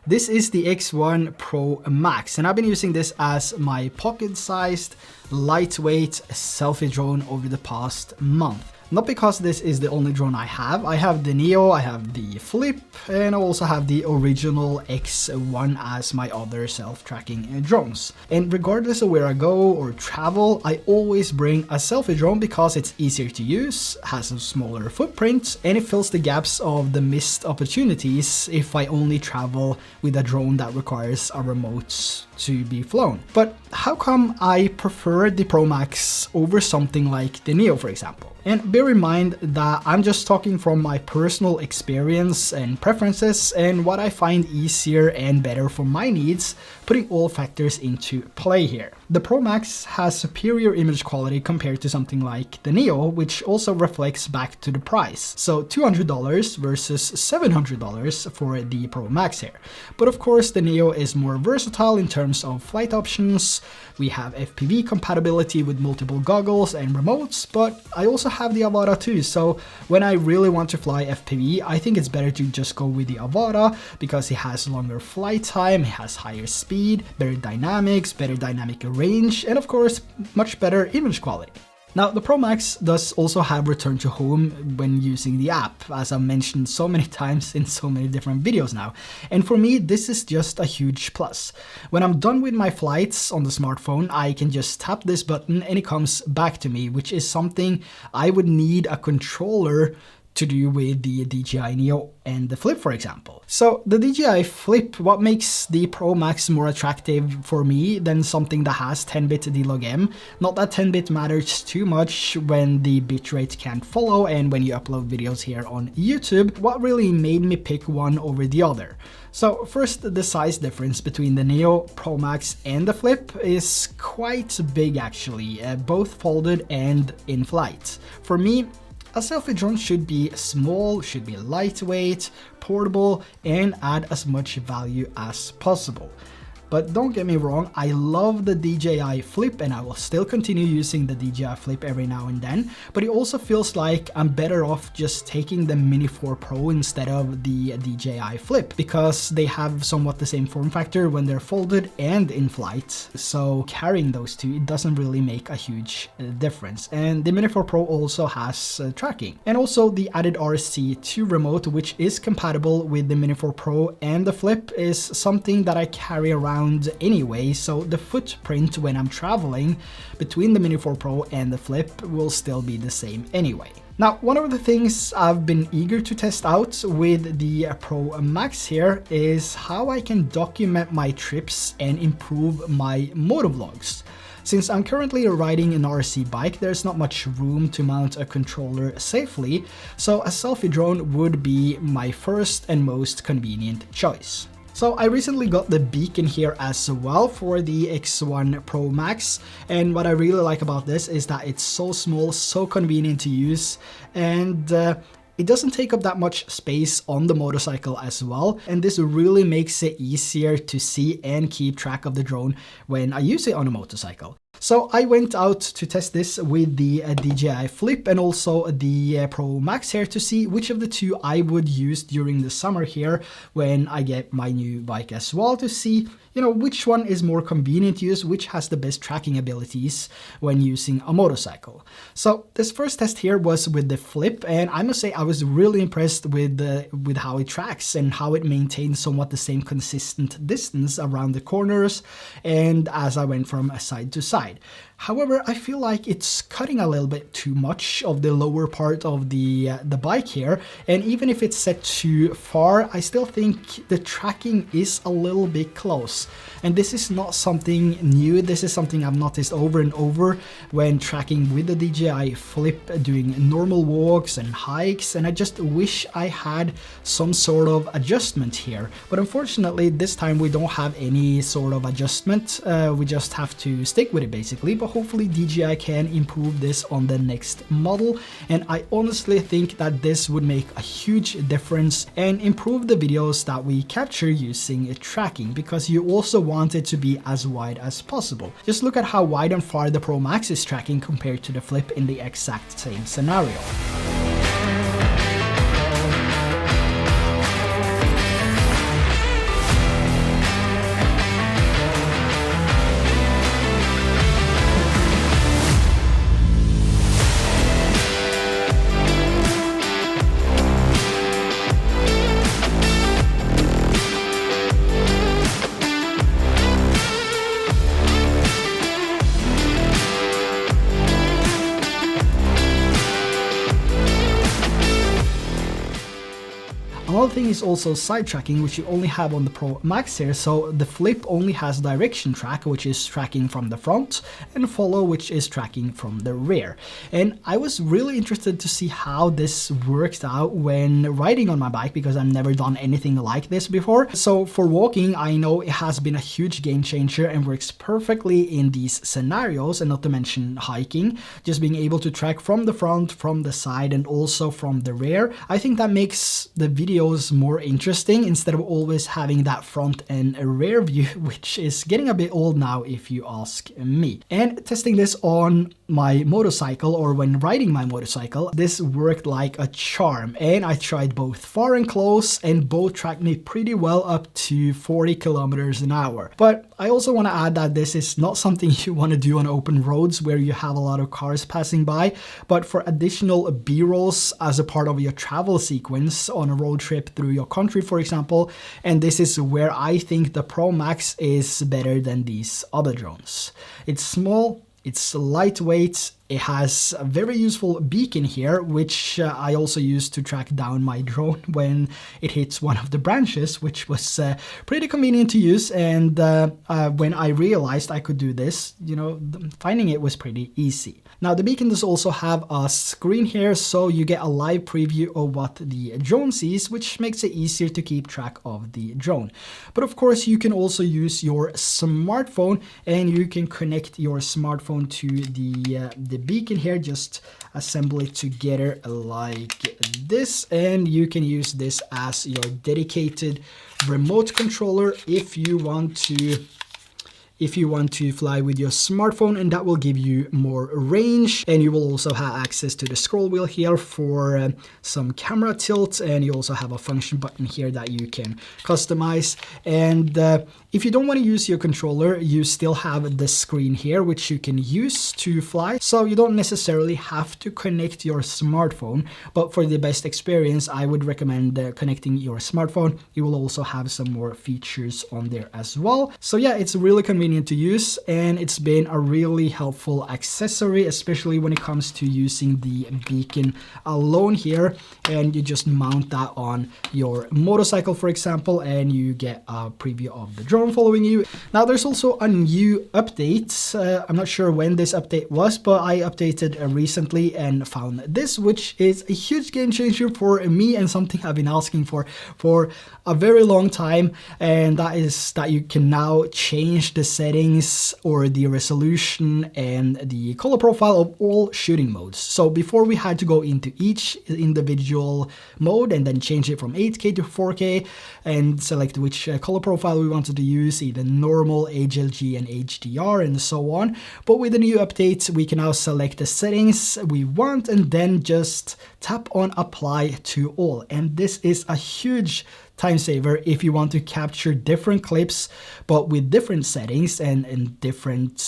This is the X1 Pro Max, and I've been using this as my pocket-sized, lightweight selfie drone over the past month. Not because this is the only drone I have. I have the Neo, I have the Flip, and I also have the original X1 as my other self-tracking drones. And regardless of where I go or travel, I always bring a selfie drone because it's easier to use, has a smaller footprint, and it fills the gaps of the missed opportunities if I only travel with a drone that requires a remote to be flown. But how come I prefer the Pro Max over something like the Neo, for example? And bear in mind that I'm just talking from my personal experience and preferences and what I find easier and better for my needs, putting all factors into play here. The Pro Max has superior image quality compared to something like the Neo, which also reflects back to the price. So $200 versus $700 for the Pro Max here. But of course, the Neo is more versatile in terms of flight options. We have FPV compatibility with multiple goggles and remotes, but I also have the Avata too. So when I really want to fly FPV, I think it's better to just go with the Avata because it has longer flight time, it has higher speed, better dynamics, better dynamic range, and of course, much better image quality. Now, the Pro Max does also have return to home when using the app, as I've mentioned so many times in so many different videos now. And for me, this is just a huge plus. When I'm done with my flights on the smartphone, I can just tap this button and it comes back to me, which is something I would need a controller to do with the DJI Neo and the Flip, for example. So the DJI Flip, what makes the Pro Max more attractive for me than something that has 10-bit D-Log-M? Not that 10-bit matters too much when the bitrate can't follow and when you upload videos here on YouTube. What really made me pick one over the other? So first, the size difference between the Neo, Pro Max and the Flip is quite big actually, both folded and in flight. For me, a selfie drone should be small, should be lightweight, portable, and add as much value as possible. But don't get me wrong, I love the DJI Flip and I will still continue using the DJI Flip every now and then, but it also feels like I'm better off just taking the Mini 4 Pro instead of the DJI Flip because they have somewhat the same form factor when they're folded and in flight. So carrying those two, it doesn't really make a huge difference. And the Mini 4 Pro also has tracking. And also the added RC2 remote, which is compatible with the Mini 4 Pro and the Flip, is something that I carry around anyway, so the footprint when I'm traveling between the Mini 4 Pro and the Flip will still be the same anyway. Now, one of the things I've been eager to test out with the Pro Max here is how I can document my trips and improve my motovlogs. Since I'm currently riding an RC bike, there's not much room to mount a controller safely, so a selfie drone would be my first and most convenient choice. So I recently got the beacon here as well for the X1 Pro Max, and what I really like about this is that it's so small, so convenient to use, and it doesn't take up that much space on the motorcycle as well, and this really makes it easier to see and keep track of the drone when I use it on a motorcycle. So I went out to test this with the DJI Flip and also the Pro Max here to see which of the two I would use during the summer here when I get my new bike as well, to see, you know, which one is more convenient to use, which has the best tracking abilities when using a motorcycle. So this first test here was with the Flip, and I must say I was really impressed with how it tracks and how it maintains somewhat the same consistent distance around the corners and as I went from side to side. However, I feel like it's cutting a little bit too much of the lower part of the bike here, and even if it's set too far, I still think the tracking is a little bit close. And this is not something new, this is something I've noticed over and over when tracking with the DJI Flip doing normal walks and hikes, and I just wish I had some sort of adjustment here. But unfortunately, this time we don't have any sort of adjustment, we just have to stick with it basically. But hopefully DJI can improve this on the next model, and I honestly think that this would make a huge difference and improve the videos that we capture using tracking, because you also want it to be as wide as possible. Just look at how wide and far the Pro Max is tracking compared to the Flip in the exact same scenario. thing is also side tracking, which you only have on the Pro Max here. So the flip only has direction track, which is tracking from the front, and follow, which is tracking from the rear. And I was really interested to see how this works out when riding on my bike, because I've never done anything like this before. So for walking, I know it has been a huge game changer and works perfectly in these scenarios, and not to mention hiking, just being able to track from the front, from the side, and also from the rear. I think that makes the videos more interesting instead of always having that front and rear view, which is getting a bit old now if you ask me. And testing this on my motorcycle, or when riding my motorcycle, this worked like a charm. And I tried both far and close, and both tracked me pretty well up to 40 kilometers an hour. But I also want to add that this is not something you want to do on open roads where you have a lot of cars passing by, but for additional B-rolls as a part of your travel sequence on a road trip through your country, for example. And this is where I think the Pro Max is better than these other drones. It's small, it's lightweight, it has a very useful beacon here, which I also use to track down my drone when it hits one of the branches, which was pretty convenient to use. And when I realized I could do this, finding it was pretty easy. Now the beacon does also have a screen here, so you get a live preview of what the drone sees, which makes it easier to keep track of the drone. But of course you can also use your smartphone, and you can connect your smartphone to the beacon here. Just assemble it together like this, and you can use this as your dedicated remote controller if you want to fly with your smartphone, and that will give you more range. And you will also have access to the scroll wheel here for some camera tilt, and you also have a function button here that you can customize. And if you don't want to use your controller, you still have the screen here, which you can use to fly. So you don't necessarily have to connect your smartphone, but for the best experience, I would recommend connecting your smartphone. You will also have some more features on there as well. So yeah, it's really convenient to use, and it's been a really helpful accessory, especially when it comes to using the beacon alone here. And you just mount that on your motorcycle, for example, and you get a preview of the drone following you. Now there's also a new update. I'm not sure when this update was, but I updated recently and found this, which is a huge game changer for me and something I've been asking for a very long time. And that is that you can now change the settings or the resolution and the color profile of all shooting modes. So before we had to go into each individual mode and then change it from 8K to 4K and select which color profile we wanted to use, either normal, HLG, and HDR, and so on. But with the new updates, we can now select the settings we want and then just tap on apply to all. And this is a huge time saver if you want to capture different clips, but with different settings and different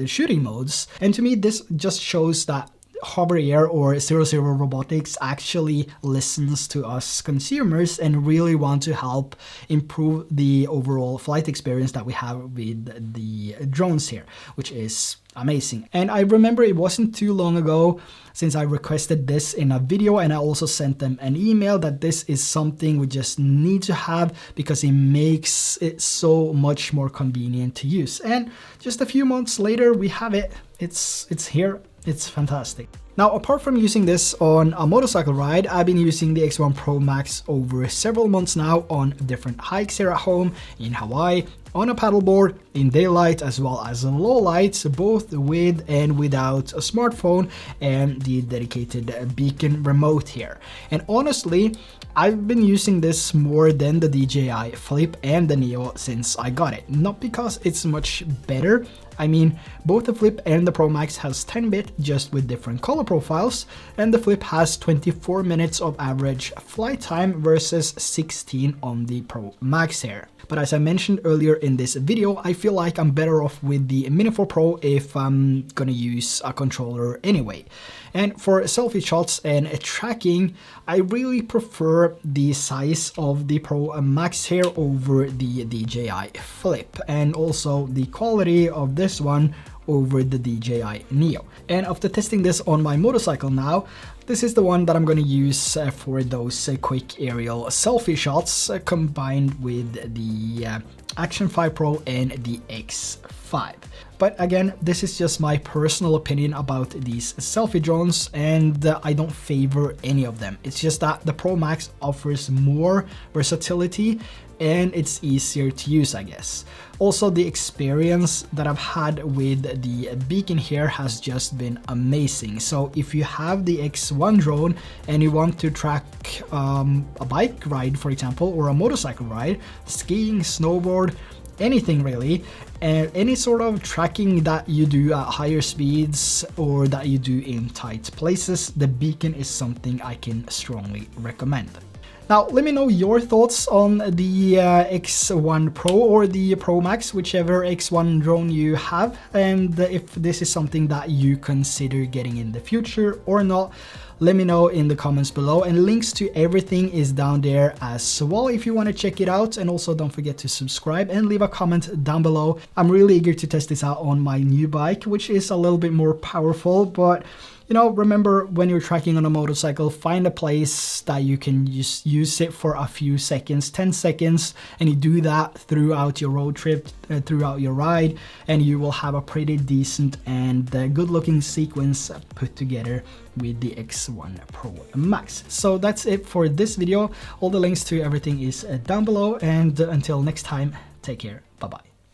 shooting modes. And to me, this just shows that HoverAir or 00 Robotics actually listens to us consumers and really want to help improve the overall flight experience that we have with the drones here, which is amazing. And I remember it wasn't too long ago since I requested this in a video, and I also sent them an email that this is something we just need to have because it makes it so much more convenient to use. And just a few months later, we have it. It's here. It's fantastic. Now, apart from using this on a motorcycle ride, I've been using the X1 Pro Max over several months now on different hikes here at home, in Hawaii, on a paddleboard, in daylight as well as in low lights, both with and without a smartphone and the dedicated beacon remote here. And honestly, I've been using this more than the DJI Flip and the Neo since I got it. Not because it's much better. I mean, both the Flip and the Pro Max has 10-bit, just with different color profiles, and the Flip has 24 minutes of average flight time versus 16 on the Pro Max here. But as I mentioned earlier in this video, I feel like I'm better off with the Mini 4 Pro if I'm gonna use a controller anyway. And for selfie shots and tracking, I really prefer the size of the Pro Max here over the DJI Flip, and also the quality of this one over the DJI Neo. And after testing this on my motorcycle now, This is the one that I'm going to use for those quick aerial selfie shots combined with the Action 5 Pro and the X5. But again, this is just my personal opinion about these selfie drones, and I don't favor any of them. It's just that the ProMax offers more versatility and it's easier to use, I guess. Also, the experience that I've had with the beacon here has just been amazing. So if you have the X1 drone and you want to track a bike ride, for example, or a motorcycle ride, skiing, snowboard, anything really, and any sort of tracking that you do at higher speeds or that you do in tight places, the beacon is something I can strongly recommend. Now, let me know your thoughts on the X1 Pro or the Pro Max, whichever X1 drone you have, and if this is something that you consider getting in the future or not. Let me know in the comments below, and links to everything is down there as well if you want to check it out. And also don't forget to subscribe and leave a comment down below. I'm really eager to test this out on my new bike, which is a little bit more powerful, but you know, remember when you're tracking on a motorcycle, find a place that you can use it for a few seconds, 10 seconds, and you do that throughout your road trip, throughout your ride, and you will have a pretty decent and good looking sequence put together with the X1 Pro Max. So that's it for this video. All the links to everything is down below, and until next time, take care. Bye bye.